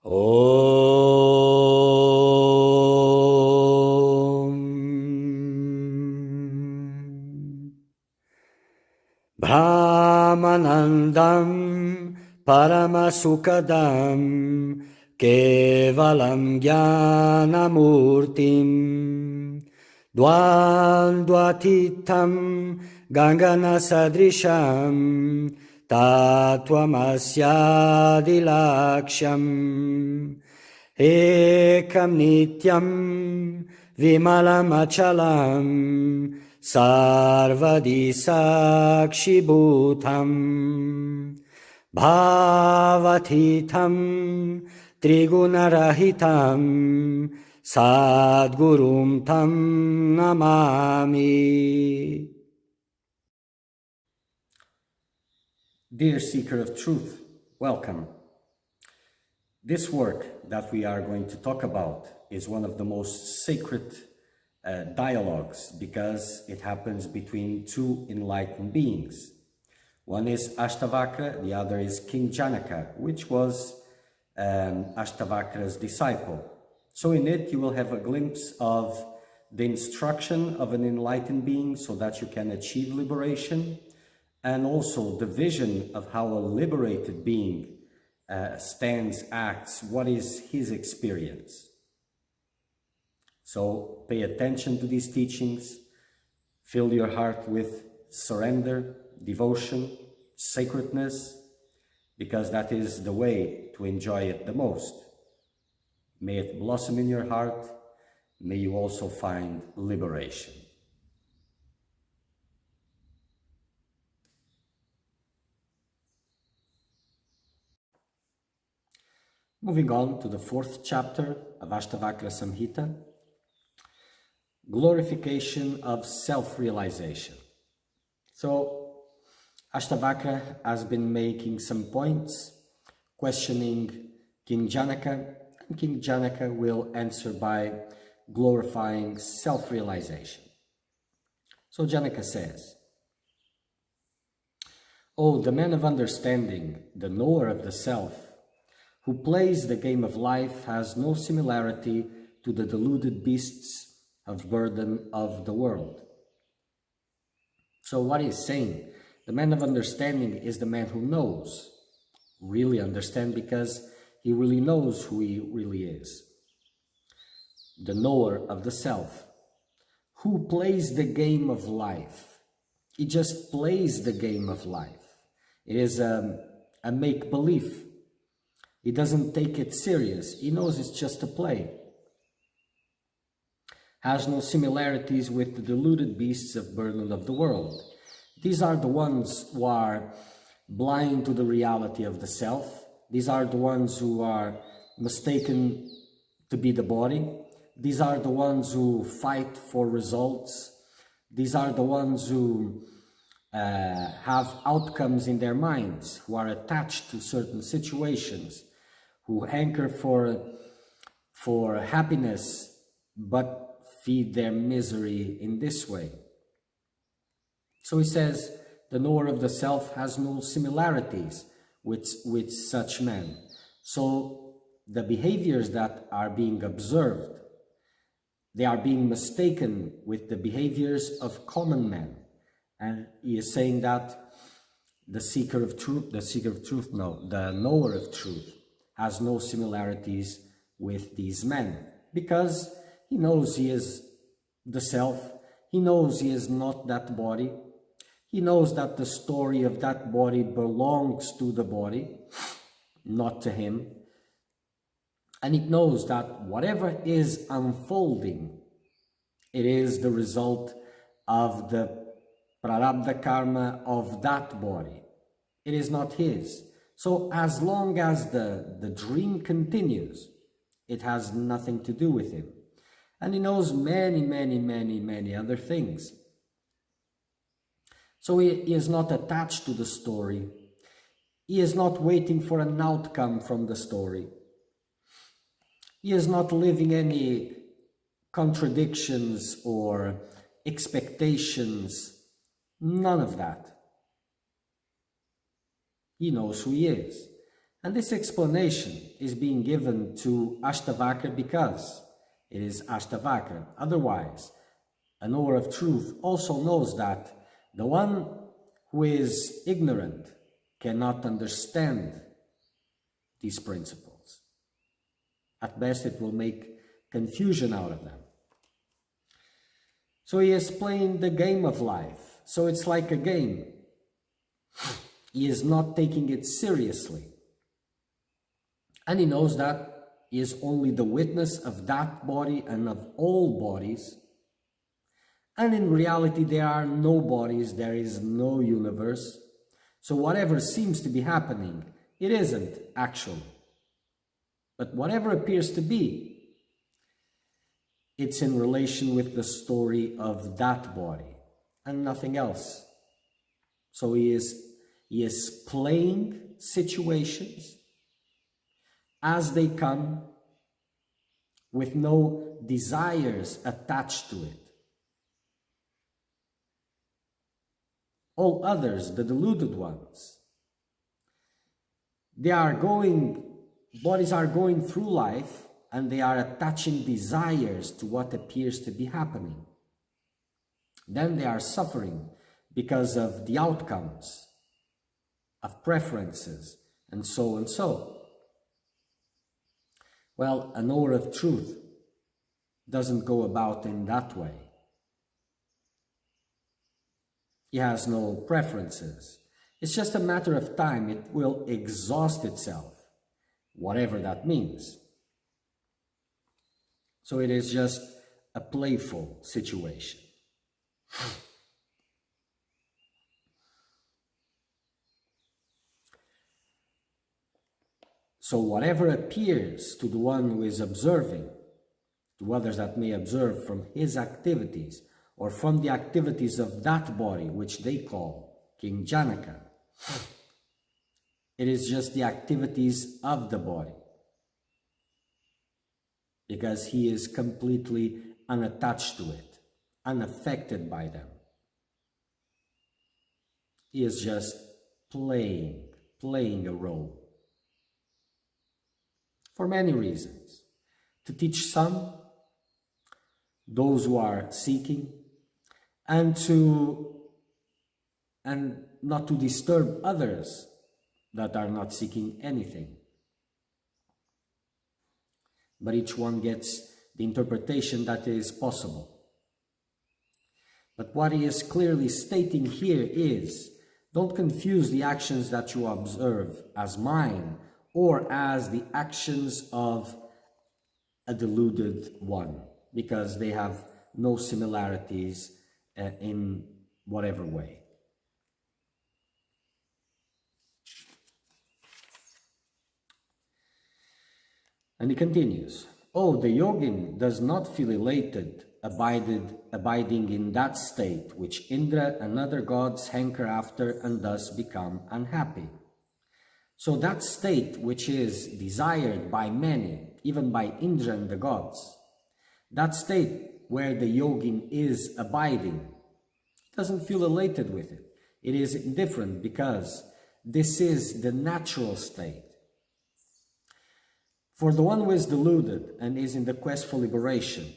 Om Brahmanandam Paramasukadam Kevalam Jnanamurtim Dvandvatitam Ganganasadrisham Tattvamasyadilaksham Ekam Nityam Vimalamachalam Sarvadi Sakshibhutam Bhavatitam Trigunarahitam Sadgurum Tam Namami. Dear Seeker of Truth, welcome. This work that we are going to talk about is one of the most sacred dialogues because it happens between two enlightened beings. One is Ashtavakra, the other is King Janaka, which was Ashtavakra's disciple. So in it you will have a glimpse of the instruction of an enlightened being so that you can achieve liberation, and also the vision of how a liberated being stands, acts, what is his experience. So pay attention to these teachings, fill your heart with surrender, devotion, sacredness, because that is the way to enjoy it the most. May it blossom in your heart, may you also find liberation. Moving on to the fourth chapter of Ashtavakra Samhita, glorification of self-realization. So Ashtavakra has been making some points, questioning King Janaka, and King Janaka will answer by glorifying self-realization. So Janaka says, "O the man of understanding, the knower of the self, who plays the game of life has no similarity to the deluded beasts of burden of the world." So what he's saying, the man of understanding is the man who knows, really understand, because he really knows who he really is. The knower of the self, who plays the game of life. He just plays the game of life. It is a make-believe. He doesn't take it serious. He knows it's just a play. Has no similarities with the deluded beasts of burden of the world. These are the ones who are blind to the reality of the self. These are the ones who are mistaken to be the body. These are the ones who fight for results. These are the ones who have outcomes in their minds, who are attached to certain situations, who hanker for happiness, but feed their misery in this way. So he says, the knower of the self has no similarities with such men. So the behaviors that are being observed, they are being mistaken with the behaviors of common men. And he is saying that the knower of truth has no similarities with these men, because he knows he is the self, he knows he is not that body, he knows that the story of that body belongs to the body, not to him, and he knows that whatever is unfolding, it is the result of the prarabdha karma of that body. It is not his. So as long as the dream continues, it has nothing to do with him. And he knows many other things. So he is not attached to the story. He is not waiting for an outcome from the story. He is not living any contradictions or expectations. None of that. He knows who he is. And this explanation is being given to Ashtavakra because it is Ashtavakra. Otherwise, a knower of truth also knows that the one who is ignorant cannot understand these principles. At best, it will make confusion out of them. So he is playing the game of life. So it's like a game. He is not taking it seriously. And he knows that he is only the witness of that body and of all bodies. And in reality, there are no bodies, there is no universe. So whatever seems to be happening, it isn't actually. But whatever appears to be, it's in relation with the story of that body and nothing else. So he is playing situations as they come with no desires attached to it. All others, the deluded ones, bodies are going through life and they are attaching desires to what appears to be happening. Then they are suffering because of the outcomes, of preferences, and so and so. Well, a knower of truth doesn't go about in that way. He has no preferences. It's just a matter of time. It will exhaust itself, whatever that means. So it is just a playful situation. So whatever appears to the one who is observing, to others that may observe from his activities or from the activities of that body, which they call King Janaka, it is just the activities of the body, because he is completely unattached to it, unaffected by them. He is just playing a role. For many reasons. To teach some, those who are seeking, and not to disturb others that are not seeking anything. But each one gets the interpretation that is possible. But what he is clearly stating here is, don't confuse the actions that you observe as mine or as the actions of a deluded one, because they have no similarities in whatever way. And he continues, oh, the yogin does not feel elated, abiding in that state which Indra and other gods hanker after and thus become unhappy. So that state which is desired by many, even by Indra and the gods, that state where the yogin is abiding, doesn't feel elated with it. It is indifferent because this is the natural state. For the one who is deluded and is in the quest for liberation,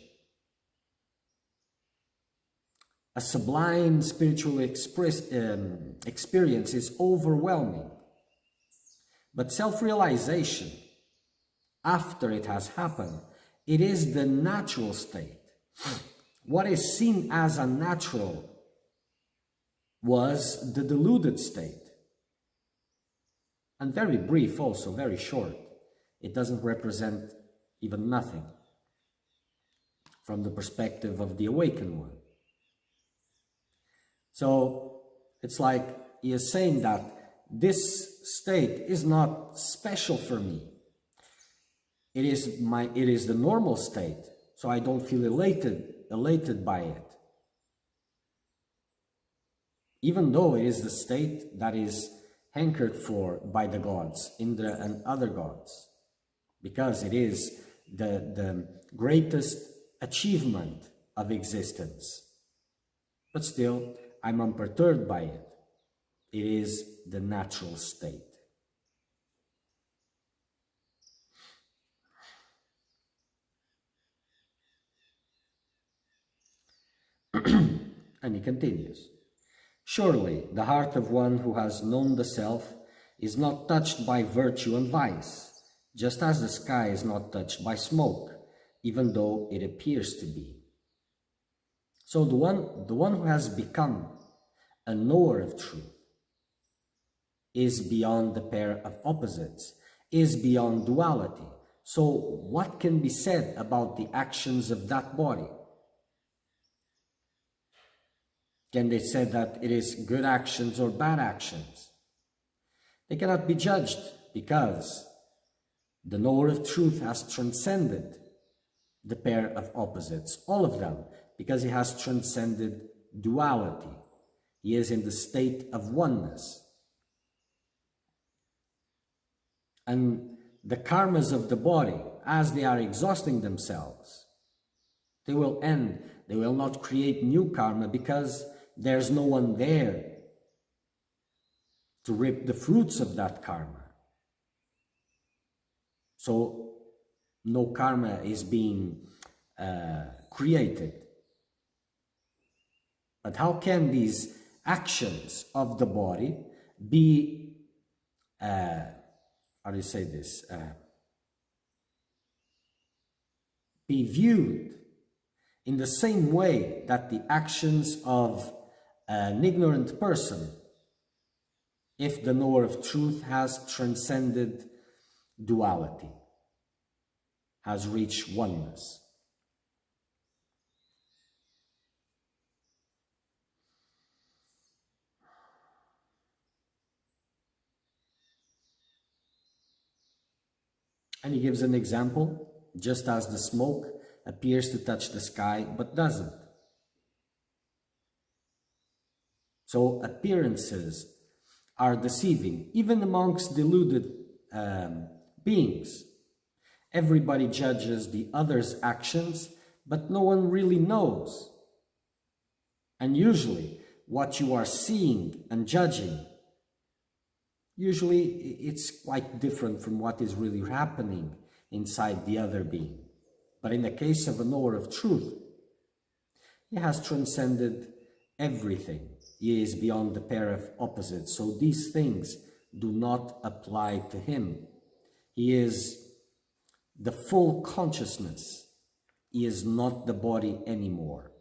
a sublime spiritual experience is overwhelming. But self-realization, after it has happened, it is the natural state. What is seen as unnatural was the deluded state. And very brief also, very short. It doesn't represent even nothing from the perspective of the awakened one. So it's like he is saying that this state is not special for me. It is the normal state, so I don't feel elated by it. Even though it is the state that is hankered for by the gods, Indra and other gods, because it is the greatest achievement of existence. But still, I'm unperturbed by it. It is the natural state. And he continues, surely the heart of one who has known the self is not touched by virtue and vice, just as the sky is not touched by smoke, even though it appears to be. So the one who has become a knower of truth is beyond the pair of opposites, is beyond duality. So what can be said about the actions of that body? Can they say that it is good actions or bad actions? They cannot be judged because the knower of truth has transcended the pair of opposites, all of them, because he has transcended duality. He is in the state of oneness. And the karmas of the body, as they are exhausting themselves, they will end. They will not create new karma because there's no one there to reap the fruits of that karma. So no karma is being created. But how can these actions of the body be, how do you say this, be viewed in the same way that the actions of an ignorant person, if the knower of truth has transcended duality, has reached oneness? And he gives an example, just as the smoke appears to touch the sky but doesn't. So appearances are deceiving, even amongst deluded beings. Everybody judges the other's actions, but no one really knows. And usually, what you are seeing and judging, usually it's quite different from what is really happening inside the other being. But in the case of a knower of truth, he has transcended everything. He is beyond the pair of opposites. So these things do not apply to him. He is the full consciousness. He is not the body anymore.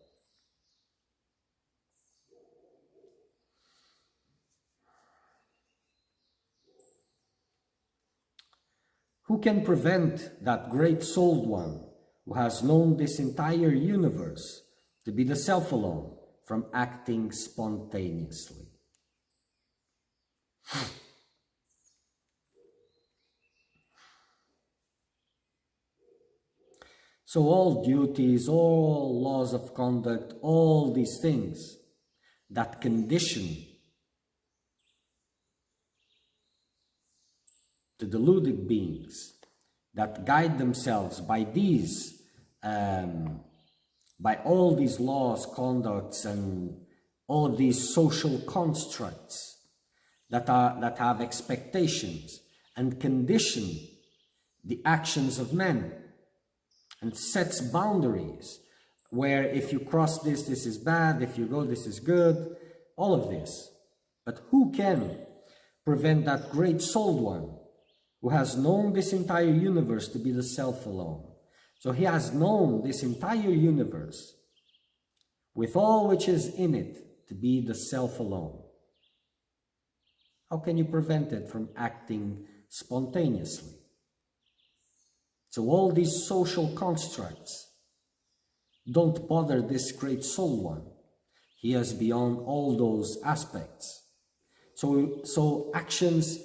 Who can prevent that great souled one who has known this entire universe to be the self alone from acting spontaneously? So all duties, all laws of conduct, all these things that condition the deluded beings, that guide themselves by these, by all these laws, conducts, and all of these social constructs that have expectations and condition the actions of men, and sets boundaries where if you cross this, this is bad, if you go, this is good, all of this. But who can prevent that great souled one who has known this entire universe to be the self alone? So he has known this entire universe with all which is in it to be the self alone. How can you prevent it from acting spontaneously? So all these social constructs don't bother this great soul one. He is beyond all those aspects. So actions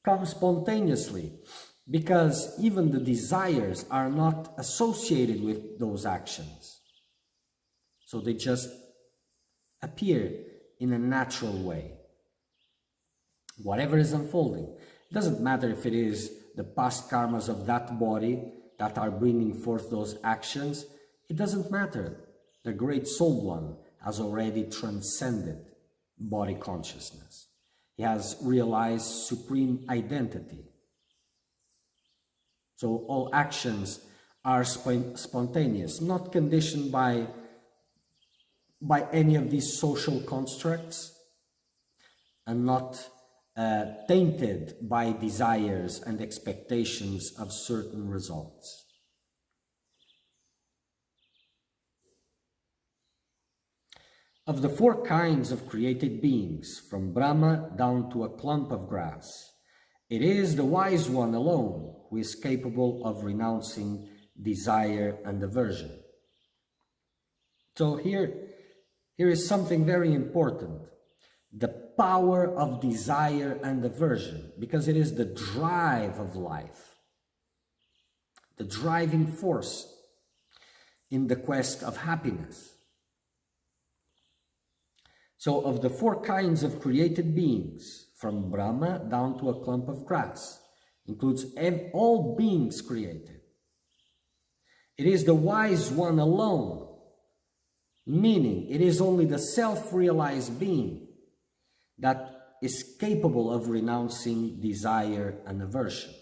come spontaneously because even the desires are not associated with those actions. So they just appear in a natural way. Whatever is unfolding, it doesn't matter if it is the past karmas of that body that are bringing forth those actions. It doesn't matter. The great soul one has already transcended body consciousness. He has realized supreme identity. So all actions are spontaneous, not conditioned by by any of these social constructs and not tainted by desires and expectations of certain results. Of the four kinds of created beings, from Brahma down to a clump of grass, it is the wise one alone who is capable of renouncing desire and aversion. So here is something very important. The power of desire and aversion, because it is the drive of life, the driving force in the quest of happiness. So of the four kinds of created beings, from Brahma down to a clump of grass, includes all beings created. It is the wise one alone, meaning it is only the self-realized being that is capable of renouncing desire and aversion.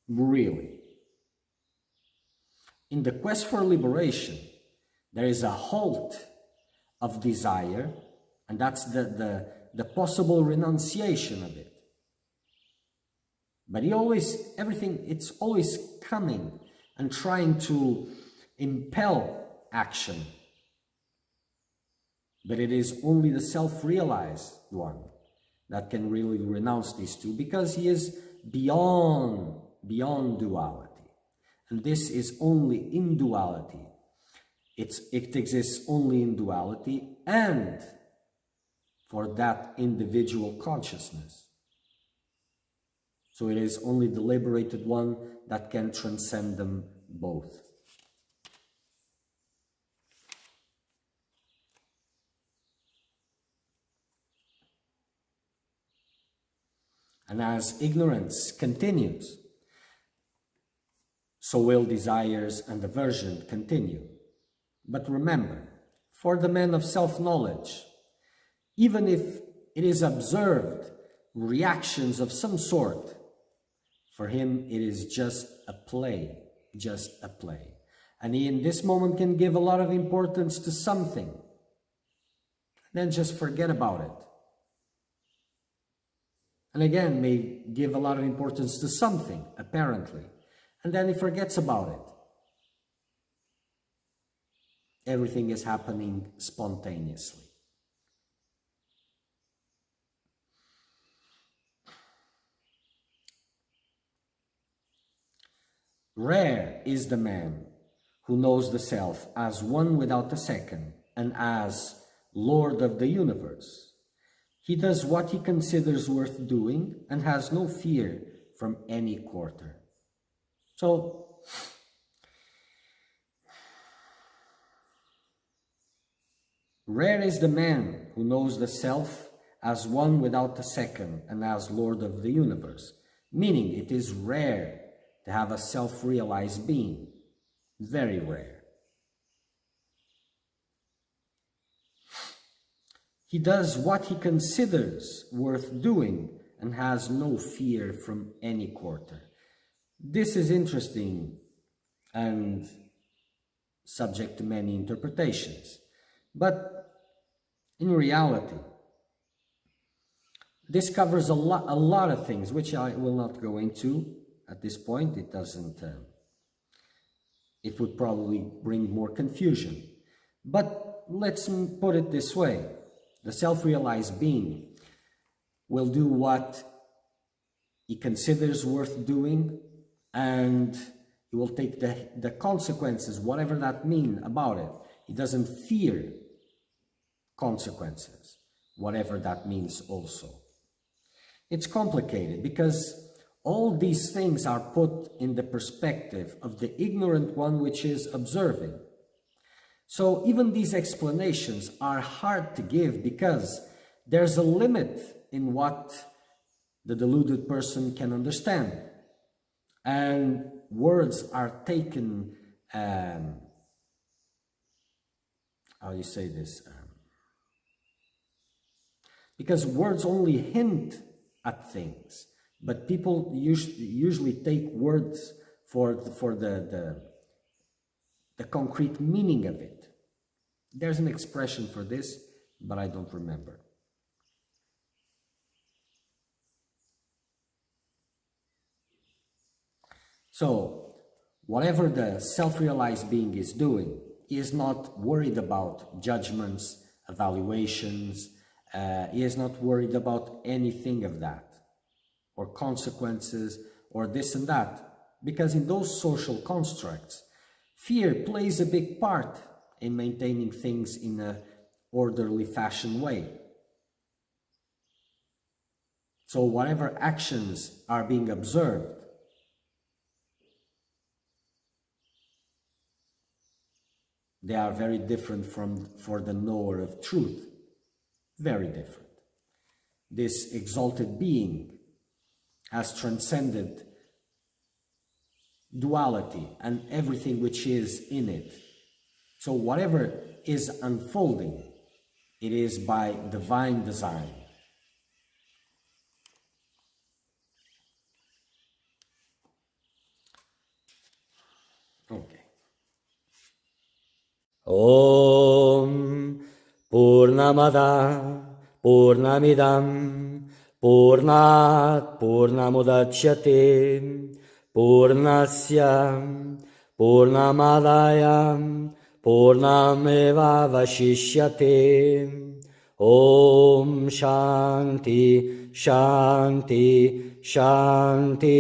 Really. In the quest for liberation, there is a halt of desire, and that's the possible renunciation of it. But it's always coming and trying to impel action. But it is only the self-realized one that can really renounce these two, because he is beyond duality. And this is only in duality. It exists only in duality and for that individual consciousness. So it is only the liberated one that can transcend them both. And as ignorance continues, so will desires and aversion continue. But remember, for the man of self-knowledge, even if it is observed reactions of some sort, for him it is just a play. And he in this moment can give a lot of importance to something, then just forget about it. And again, may give a lot of importance to something, apparently, and then he forgets about it. Everything is happening spontaneously. Rare is the man who knows the self as one without a second and as Lord of the universe. He does what he considers worth doing and has no fear from any quarter. So, rare is the man who knows the self as one without a second and as Lord of the universe, meaning it is rare to have a self-realized being. Very rare. He does what he considers worth doing and has no fear from any quarter. This is interesting and subject to many interpretations. But in reality, this covers a lot of things, which I will not go into at this point. It doesn't, it would probably bring more confusion. But let's put it this way. The self-realized being will do what he considers worth doing, and he will take the consequences, whatever that means about it. He doesn't fear consequences, whatever that means also. It's complicated because all these things are put in the perspective of the ignorant one which is observing. So even these explanations are hard to give because there's a limit in what the deluded person can understand. And words are taken, how do you say this? Because words only hint at things, but people usually take words for the concrete meaning of it. There's an expression for this, but I don't remember. So, whatever the self-realized being is doing, he is not worried about judgments, evaluations, he is not worried about anything of that, or consequences, or this and that, because in those social constructs, fear plays a big part in maintaining things in an orderly fashion way. So whatever actions are being observed, they are very different for the knower of truth. Very different. This exalted being has transcended duality and everything which is in it. So whatever is unfolding, it is by divine design. Okay. Om Purnamada Purnamidam Purnat Purnamudachyate Purnasya Purnamadaya Purnameva Vashishyate. Om Shanti Shanti Shanti.